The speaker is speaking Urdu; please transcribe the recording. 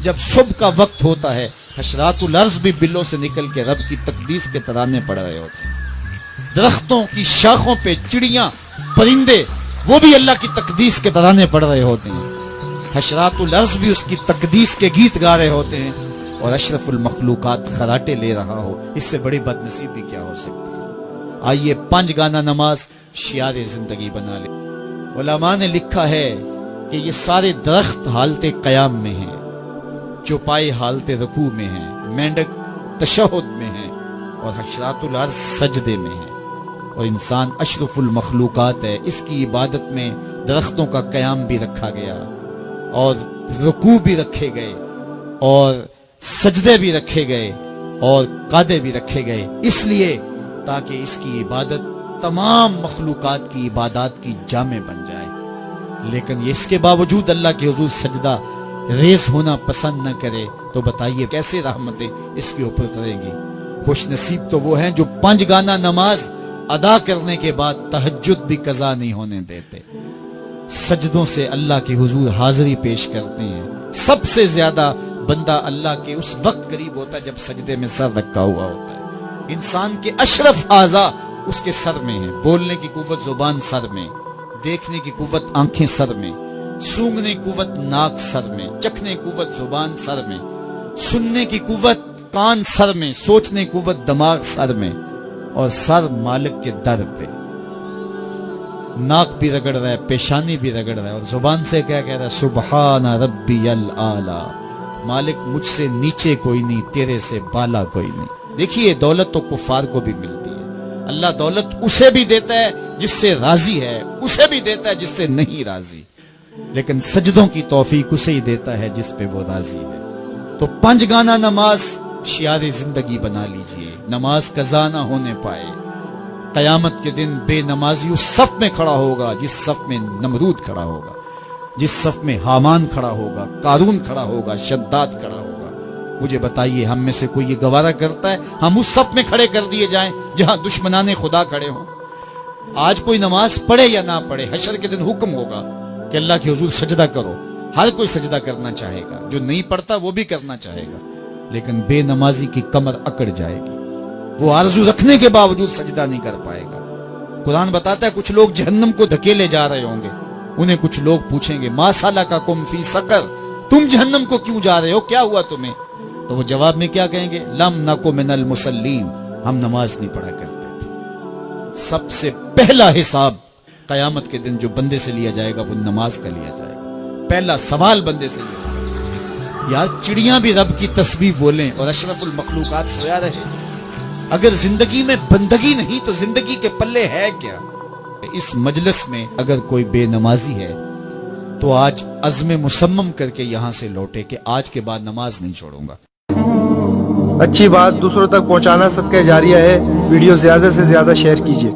جب صبح کا وقت ہوتا ہے حشرات الارض بھی بلوں سے نکل کے رب کی تقدیس کے ترانے پڑھ رہے ہوتے ہیں. درختوں کی شاخوں پہ چڑیاں پرندے وہ بھی اللہ کی تقدیس کے ترانے پڑھ رہے ہوتے ہیں. حشرات الارض بھی اس کی تقدیس کے گیت گا رہے ہوتے ہیں. اور اشرف المخلوقات خراٹے لے رہا ہو, اس سے بڑی بد نصیبی کیا ہو سکتی ہے. آئیے 5 گانا نماز شعار زندگی بنا لے. علماء نے لکھا ہے کہ یہ سارے درخت حالت قیام میں ہیں, چوپائی حالت رکوع میں ہیں, مینڈک تشہد میں ہیں, اور حشرات الارض سجدے میں ہیں, اور انسان اشرف المخلوقات ہے. اس کی عبادت میں درختوں کا قیام بھی رکھا گیا, اور رکوع بھی رکھے گئے, اور سجدے بھی رکھے گئے, اور قعدے بھی رکھے گئے, اس لیے تاکہ اس کی عبادت تمام مخلوقات کی عبادات کی جامع بن جائے. لیکن اس کے باوجود اللہ کے حضور سجدہ ریز ہونا پسند نہ کرے تو بتائیے کیسے رحمتیں اس کے اوپر اتریں گی. خوش نصیب تو وہ ہیں جو 5 گانا نماز ادا کرنے کے بعد تہجد بھی قضا نہیں ہونے دیتے, سجدوں سے اللہ کے حضور حاضری پیش کرتے ہیں. سب سے زیادہ بندہ اللہ کے اس وقت قریب ہوتا ہے جب سجدے میں سر رکھا ہوا ہوتا ہے. انسان کے اشرف اعضاء اس کے سر میں ہیں. بولنے کی قوت زبان سر میں, دیکھنے کی قوت آنکھیں سر میں, سونگنے کی قوت ناک سر میں, چکھنے کی قوت زبان سر میں, سننے کی قوت کان سر میں, سوچنے کی قوت دماغ سر میں, اور سر مالک کے در پہ. ناک بھی رگڑ رہا ہے, پیشانی بھی رگڑ رہا ہے, اور زبان سے کیا کہہ رہا ہے, سبحان ربی الاعلی, مالک مجھ سے نیچے کوئی نہیں, تیرے سے بالا کوئی نہیں. دیکھیے دولت تو کفار کو بھی ملتی ہے. اللہ دولت اسے بھی دیتا ہے جس سے راضی ہے, اسے بھی دیتا ہے جس سے نہیں راضی, لیکن سجدوں کی توفیق اسے ہی دیتا ہے جس پہ وہ راضی ہے. تو 5 گانا نماز شعار زندگی بنا لیجئے. نماز قضا نہ ہونے پائے. قیامت کے دن بے نمازی اس صف میں کھڑا ہوگا جس صف میں نمرود کھڑا ہوگا, جس صف میں حامان کھڑا ہوگا, قارون کھڑا ہوگا, شداد کھڑا ہوگا. مجھے بتائیے ہم میں سے کوئی یہ گوارا کرتا ہے ہم اس صف میں کھڑے کر دیے جائیں جہاں دشمنان خدا کھڑے ہوں؟ آج کوئی نماز پڑھے یا نہ پڑھے, حشر کے دن حکم ہوگا کہ اللہ کے حضور سجدہ کرو. ہر کوئی سجدہ کرنا چاہے گا, جو نہیں پڑھتا وہ بھی کرنا چاہے گا, لیکن بے نمازی کی کمر اکڑ جائے گی. وہ آرزو رکھنے کے باوجود سجدہ نہیں کر پائے گا. قرآن بتاتا ہے کچھ لوگ جہنم کو دھکیلے جا رہے ہوں گے. انہیں کچھ لوگ پوچھیں گے ما سلککم فی سقر, تم جہنم کو کیوں جا رہے ہو, کیا ہوا تمہیں؟ تو وہ جواب میں کیا کہیں گے, لم نکو من المصلین, ہم نماز نہیں پڑھا کرتے تھے. سب سے پہلا حساب قیامت کے دن جو بندے سے لیا جائے گا وہ نماز کا لیا جائے گا. پہلا سوال بندے سے یہ ہوگا. یار چڑیاں بھی رب کی تسبیح بولیں اور اشرف المخلوقات سویا رہے. اگر زندگی میں بندگی نہیں تو زندگی کے پلے ہے کیا؟ اس مجلس میں اگر کوئی بے نمازی ہے تو آج عزم مصمم کر کے یہاں سے لوٹے کہ آج کے بعد نماز نہیں چھوڑوں گا. اچھی بات دوسروں تک پہنچانا صدقہ جاریہ ہے. ویڈیو زیادہ سے زیادہ شیئر کیجیے.